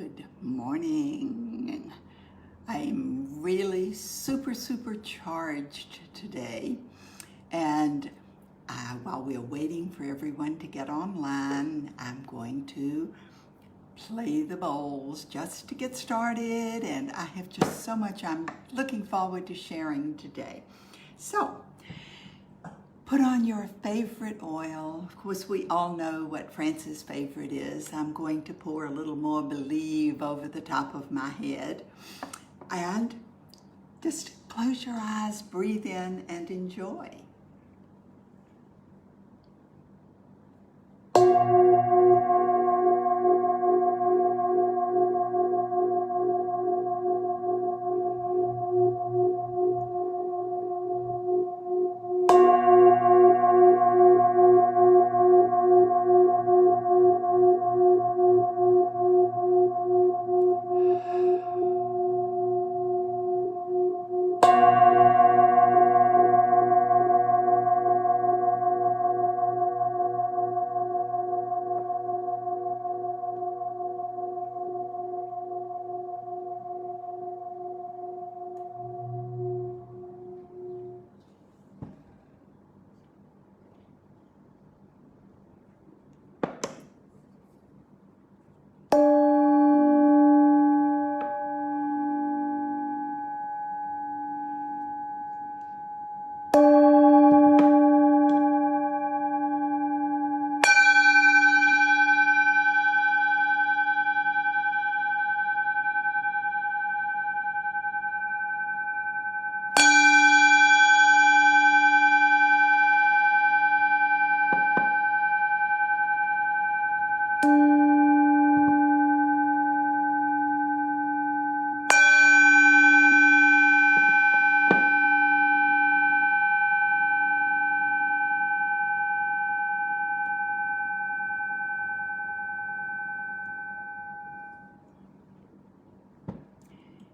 Good morning. I'm really super charged today, and while we're waiting for everyone to get online, I'm going to play the bowls just to get started, and I have just so much I'm looking forward to sharing today. So put on your favorite oil. Of course, we all know what France's favorite is. I'm going to pour a little more Believe over the top of my head. And just close your eyes, breathe in, and enjoy.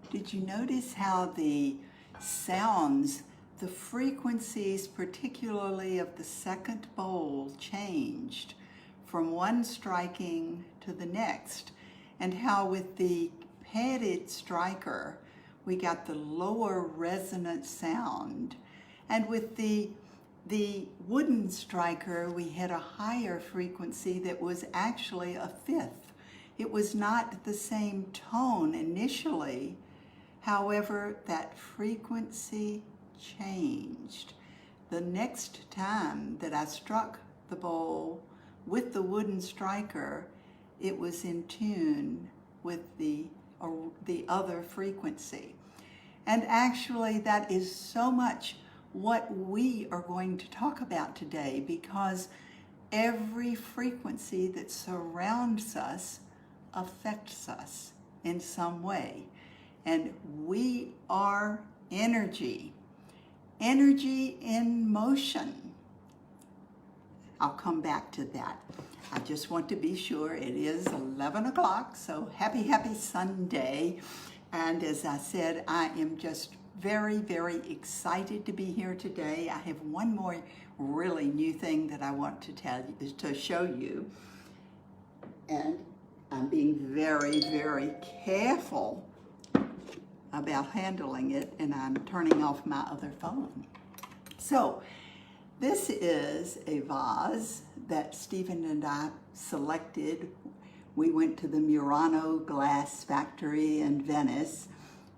Did you notice how the sounds, the frequencies, particularly of the second bowl, changed from one striking to the next? And how with the padded striker, we got the lower resonant sound. And with the wooden striker, we had a higher frequency that was actually a fifth. It was not the same tone initially. However, that frequency changed. The next time that I struck the bowl with the wooden striker, it was in tune with the other frequency. And actually, that is so much what we are going to talk about today, because every frequency that surrounds us affects us in some way. And we are energy in motion. I'll come back to that. I just want to be sure it is 11 o'clock, so happy Sunday. And as I said, I am just very excited to be here today. I have one more really new thing that I want to show you. And I'm being very careful about handling it, and I'm turning off my other phone. So this is a vase that Stephen and I selected. We went to the Murano glass factory in Venice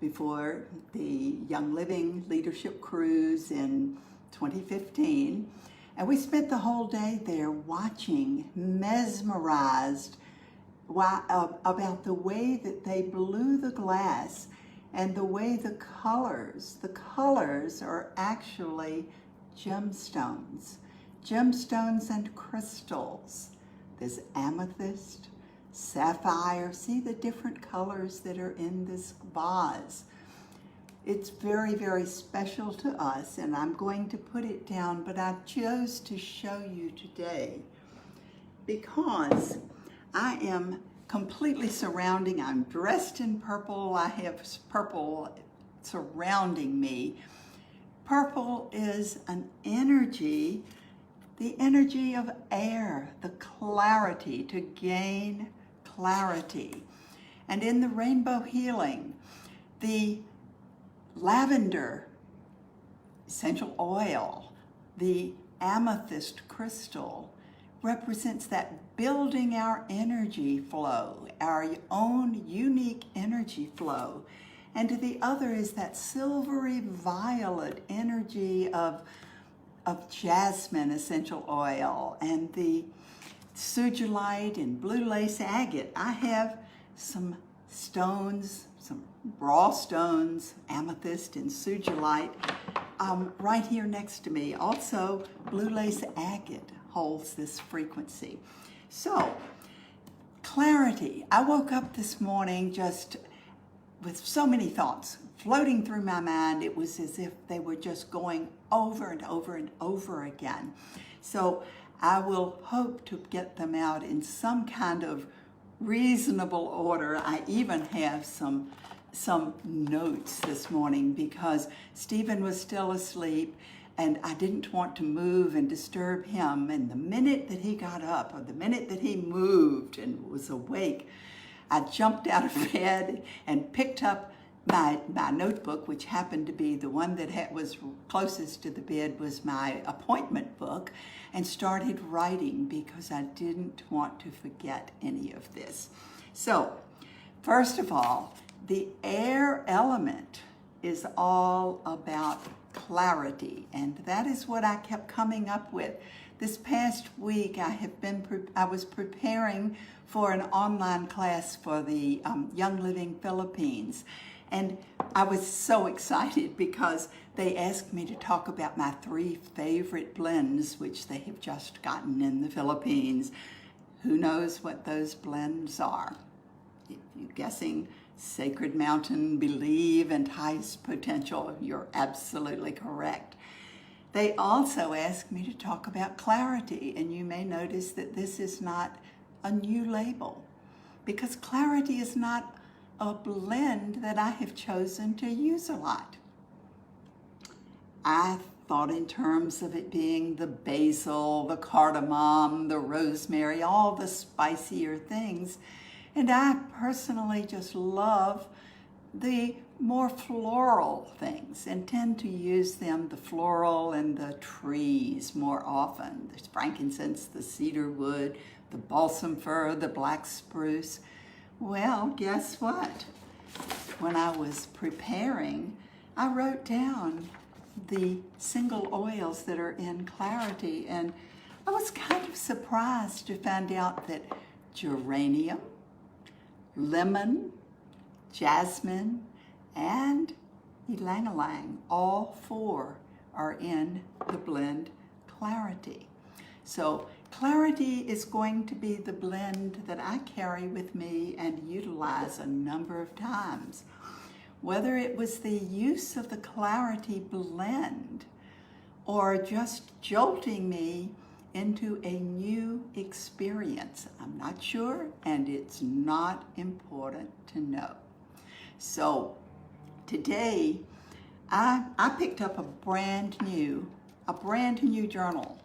before the Young Living Leadership Cruise in 2015. And we spent the whole day there watching, mesmerized about the way that they blew the glass and the way the colors are actually gemstones and crystals. There's amethyst, sapphire. See the different colors that are in this vase. It's very special to us, and I'm going to put it down, but I chose to show you today because I am completely surrounding. I'm dressed in purple. I have purple surrounding me. Purple is an energy, the energy of air, the clarity, to gain clarity. And in the rainbow healing, the lavender essential oil, the amethyst crystal, represents that building our energy flow, our own unique energy flow. And the other is that silvery violet energy of jasmine essential oil, and the Sujalite and blue lace agate. I have some stones, some raw stones, amethyst and Sujalite, right here next to me. Also, blue lace agate holds this frequency. So, clarity. I woke up this morning just with so many thoughts floating through my mind. It was as if they were just going over and over and over again. So I will hope to get them out in some kind of reasonable order. I even have some notes this morning because Stephen was still asleep and I didn't want to move and disturb him. And the minute that he got up, or the minute that he moved and was awake, I jumped out of bed and picked up my notebook, which happened to be the one that was closest to the bed, was my appointment book, and started writing because I didn't want to forget any of this. So, first of all, the air element is all about clarity, and that is what I kept coming up with. This past week, I was preparing for an online class for the Young Living Philippines. And I was so excited because they asked me to talk about my 3 favorite blends, which they have just gotten in the Philippines. Who knows what those blends are? If you're guessing Sacred Mountain, Believe, and Highest Potential, you're absolutely correct. They also asked me to talk about clarity, and you may notice that this is not a new label, because clarity is not a blend that I have chosen to use a lot. I thought in terms of it being the basil, the cardamom, the rosemary, all the spicier things, and I personally just love the more floral things and tend to use them, the floral and the trees, more often. There's frankincense, the cedar wood, the balsam fir, the black spruce. Well, guess what? When I was preparing, I wrote down the single oils that are in clarity, and I was kind of surprised to find out that geranium, lemon, jasmine, and ylang-ylang, all 4 are in the blend Clarity. So Clarity is going to be the blend that I carry with me and utilize a number of times. Whether it was the use of the Clarity blend or just jolting me into a new experience, I'm not sure, and it's not important to know. So today, I picked up a brand new journal.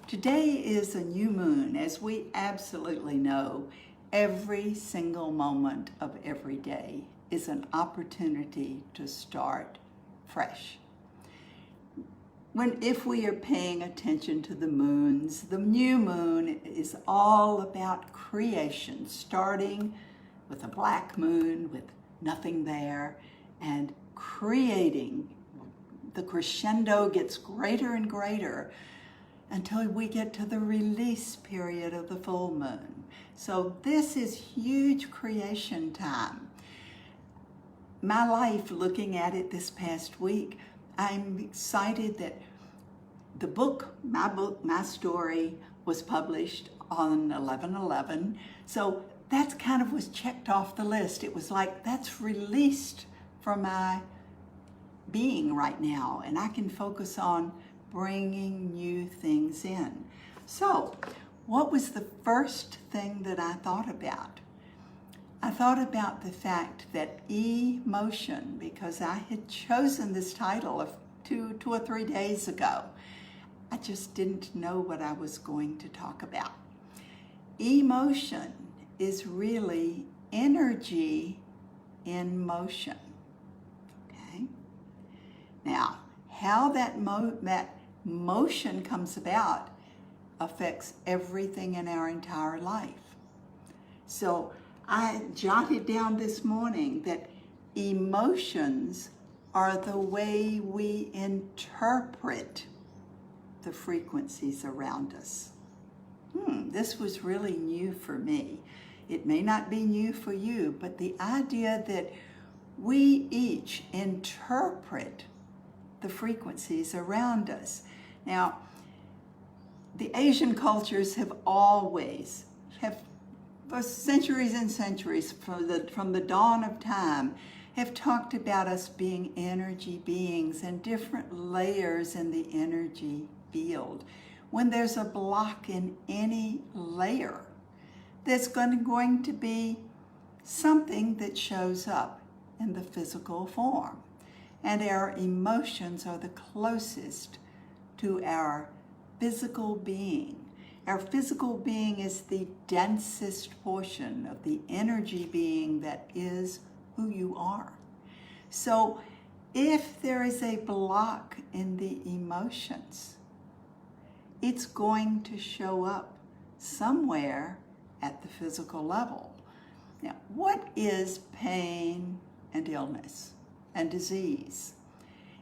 Today is a new moon. As we absolutely know, every single moment of every day is an opportunity to start fresh. If we are paying attention to the moons, the new moon is all about creation, starting with a black moon with nothing there, and creating. The crescendo gets greater and greater until we get to the release period of the full moon. So this is huge creation time. My life, looking at it this past week, I'm excited that my story was published on 11/11. So that kind of was checked off the list. It was like, that's released from my being right now, and I can focus on bringing new things in. So, what was the first thing that I thought about? I thought about the fact that emotion, because I had chosen this title of two or 3 days ago. I just didn't know what I was going to talk about. Emotion is really energy in motion. Okay? Now, how that motion comes about affects everything in our entire life. So I jotted down this morning that emotions are the way we interpret the frequencies around us. This was really new for me. It may not be new for you, but the idea that we each interpret the frequencies around us. Now, the Asian cultures have always, for centuries and centuries, from the dawn of time, have talked about us being energy beings and different layers in the energy field. When there's a block in any layer, there's going to be something that shows up in the physical form. And our emotions are the closest to our physical being. Our physical being is the densest portion of the energy being that is who you are. So if there is a block in the emotions, it's going to show up somewhere at the physical level. Now, what is pain and illness and disease?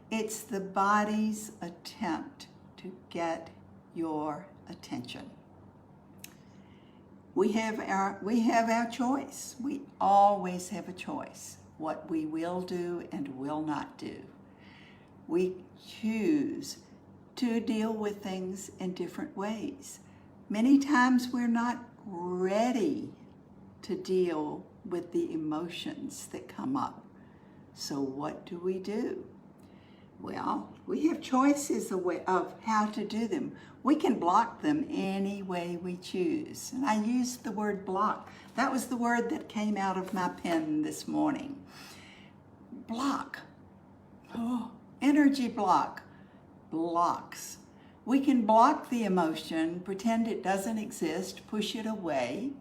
It's the body's attempt to get your attention. We have our choice. We always have a choice what we will do and will not do. We choose to deal with things in different ways. Many times we're not ready to deal with the emotions that come up. So what do? Well, we have choices of how to do them. We can block them any way we choose. And I used the word block. That was the word that came out of my pen this morning. Block. Oh, energy block. Blocks. We can block the emotion, pretend it doesn't exist, push it away.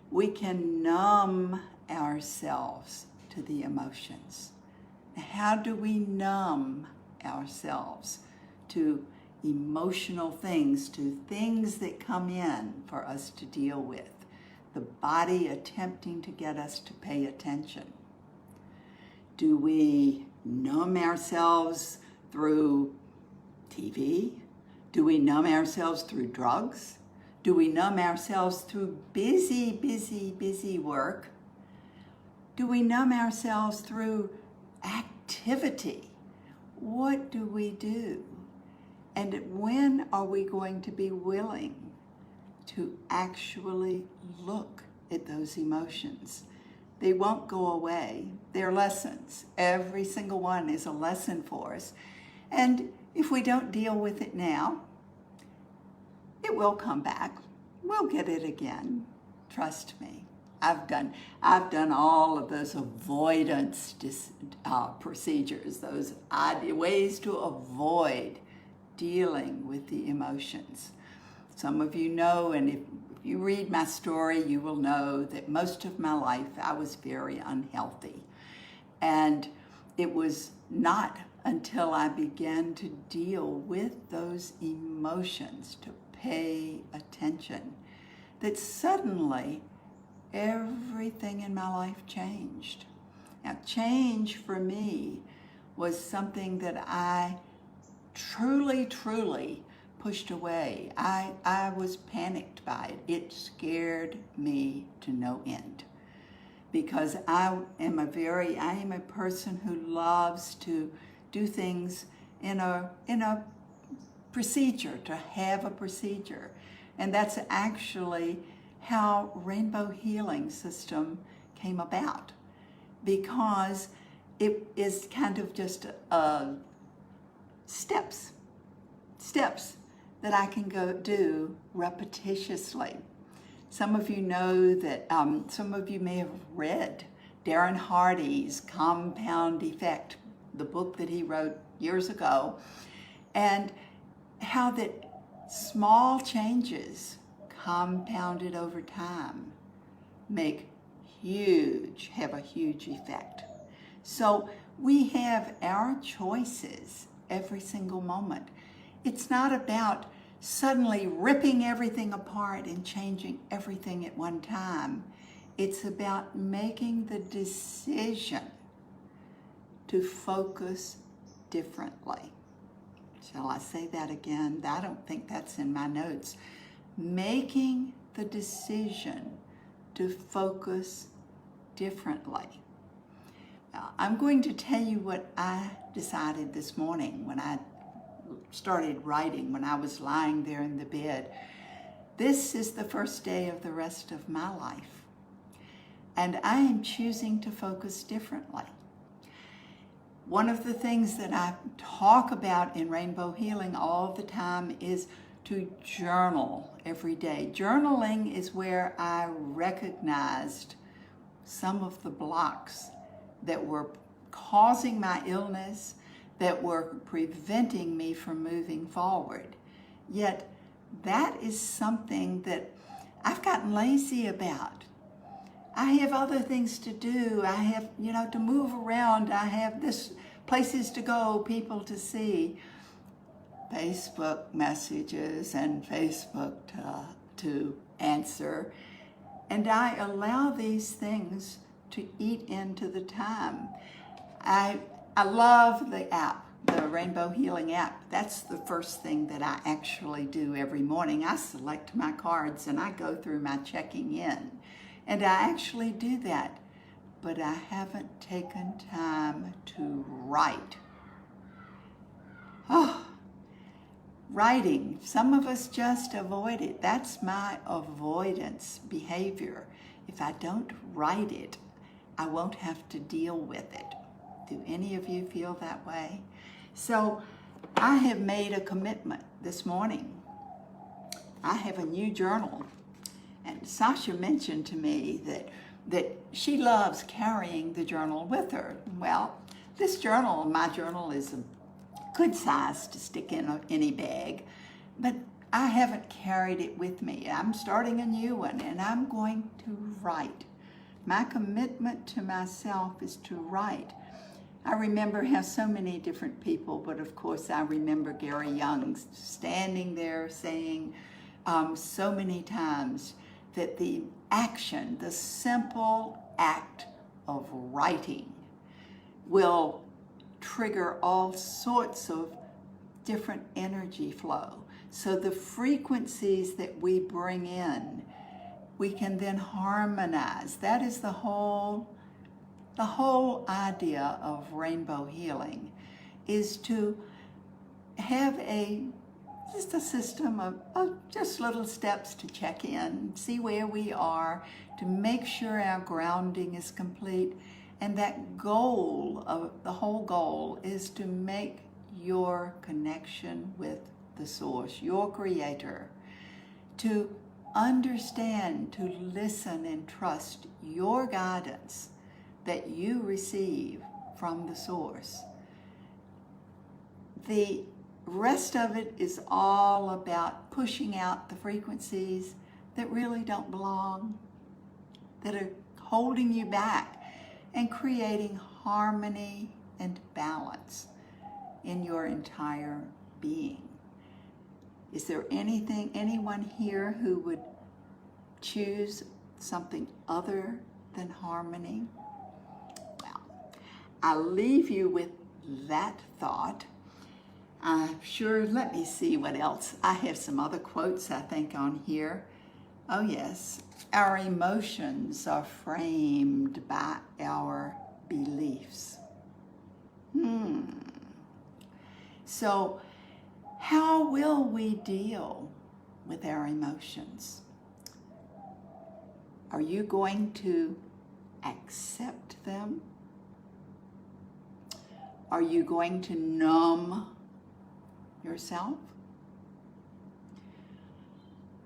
We can numb ourselves to the emotions. How do we numb ourselves to emotional things, to things that come in for us to deal with? The body attempting to get us to pay attention. Do we numb ourselves through TV? Do we numb ourselves through drugs? Do we numb ourselves through busy work? Do we numb ourselves through activity? What do we do? And when are we going to be willing to actually look at those emotions? They won't go away. They're lessons. Every single one is a lesson for us. And if we don't deal with it now, it will come back. We'll get it again. Trust me. I've done all of those avoidance procedures, those ways to avoid dealing with the emotions. Some of you know, and if you read my story, you will know that most of my life I was very unhealthy. And it was not until I began to deal with those emotions, to pay attention, that suddenly everything in my life changed. Now, change for me was something that I truly pushed away. I was panicked by it. It scared me to no end, because I am a person who loves to do things in a procedure, to have a procedure. And that's actually how Rainbow Healing System came about, because it is kind of just steps that I can go do repetitiously. Some of you know that, some of you may have read Darren Hardy's Compound Effect, the book that he wrote years ago, and how that small changes compounded over time make have a huge effect. So we have our choices every single moment. It's not about suddenly ripping everything apart and changing everything at one time. It's about making the decision to focus differently. Shall I say that again? I don't think that's in my notes. Making the decision to focus differently. Now, I'm going to tell you what I decided this morning when I started writing, when I was lying there in the bed. This is the first day of the rest of my life, and I am choosing to focus differently. One of the things that I talk about in Rainbow Healing all the time is to journal every day. Journaling is where I recognized some of the blocks that were causing my illness, that were preventing me from moving forward. Yet that is something that I've gotten lazy about. I have other things to do. I have, to move around. I have places to go, people to see, Facebook messages and Facebook to answer. And I allow these things to eat into the time. I love the app, the Rainbow Healing app. That's the first thing that I actually do every morning. I select my cards and I go through my checking in. And I actually do that, but I haven't taken time to write. Writing, some of us just avoid it. That's my avoidance behavior. If I don't write it, I won't have to deal with it. Do any of you feel that way? So I have made a commitment this morning. I have a new journal. And Sasha mentioned to me that she loves carrying the journal with her. Well, this journal, my journal, is a good size to stick in any bag, but I haven't carried it with me. I'm starting a new one, and I'm going to write. My commitment to myself is to write. I remember how so many different people, but of course I remember Gary Young standing there saying so many times that the action, the simple act of writing, will trigger all sorts of different energy flow. So the frequencies that we bring in, we can then harmonize. That is the whole idea of rainbow healing, is to have just a system of just little steps to check in, see where we are, to make sure our grounding is complete. And that goal, the whole goal, is to make your connection with the source, your creator, to understand, to listen and trust your guidance that you receive from the source. The rest of it is all about pushing out the frequencies that really don't belong, that are holding you back, and creating harmony and balance in your entire being. Is there anyone here who would choose something other than harmony? Well, I'll leave you with that thought. I'm sure, let me see what else. I have some other quotes, I think, on here. Oh yes, our emotions are framed by our beliefs. So how will we deal with our emotions? Are you going to accept them? Are you going to numb yourself?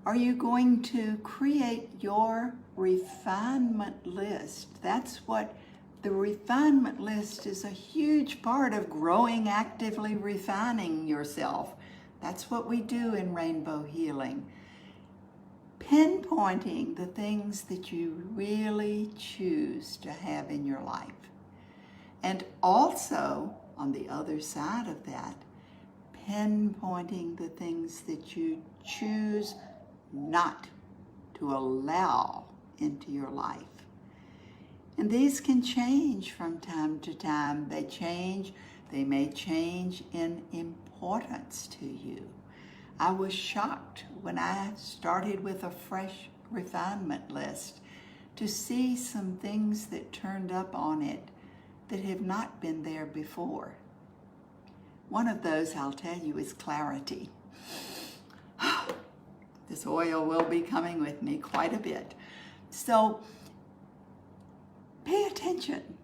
Are you going to create your refinement list? That's what the refinement list is, a huge part of growing, actively refining yourself. That's what we do in rainbow healing. pinpointing the things that you really choose to have in your life. And also, on the other side of that, pinpointing the things that you choose not to allow into your life. And these can change from time to time. They may change in importance to you. I was shocked when I started with a fresh refinement list to see some things that turned up on it that have not been there before. One of those, I'll tell you, is clarity. This oil will be coming with me quite a bit. So pay attention.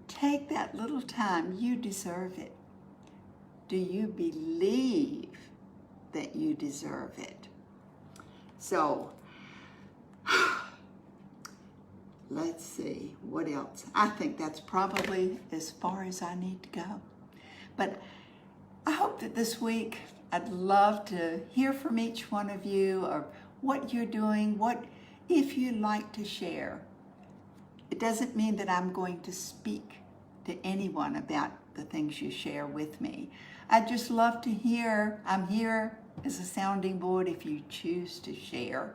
Take that little time. You deserve it. Do you believe that you deserve it? So let's see, what else? I think that's probably as far as I need to go. But I hope that this week, I'd love to hear from each one of you, or what you're doing, what if you'd like to share. It doesn't mean that I'm going to speak to anyone about the things you share with me. I'd just love to hear. I'm here as a sounding board if you choose to share.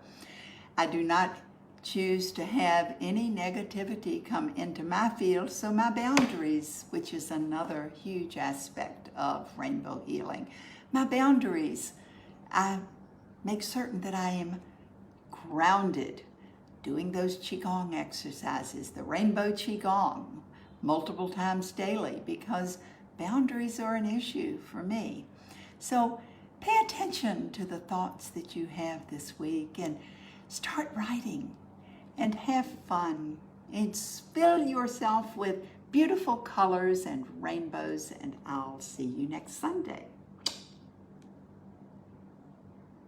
I do not choose to have any negativity come into my field, so my boundaries, which is another huge aspect of rainbow healing, my boundaries, I make certain that I am grounded, doing those Qigong exercises, the rainbow Qigong, multiple times daily, because boundaries are an issue for me. So pay attention to the thoughts that you have this week and start writing and have fun and fill yourself with beautiful colors and rainbows, and I'll see you next Sunday.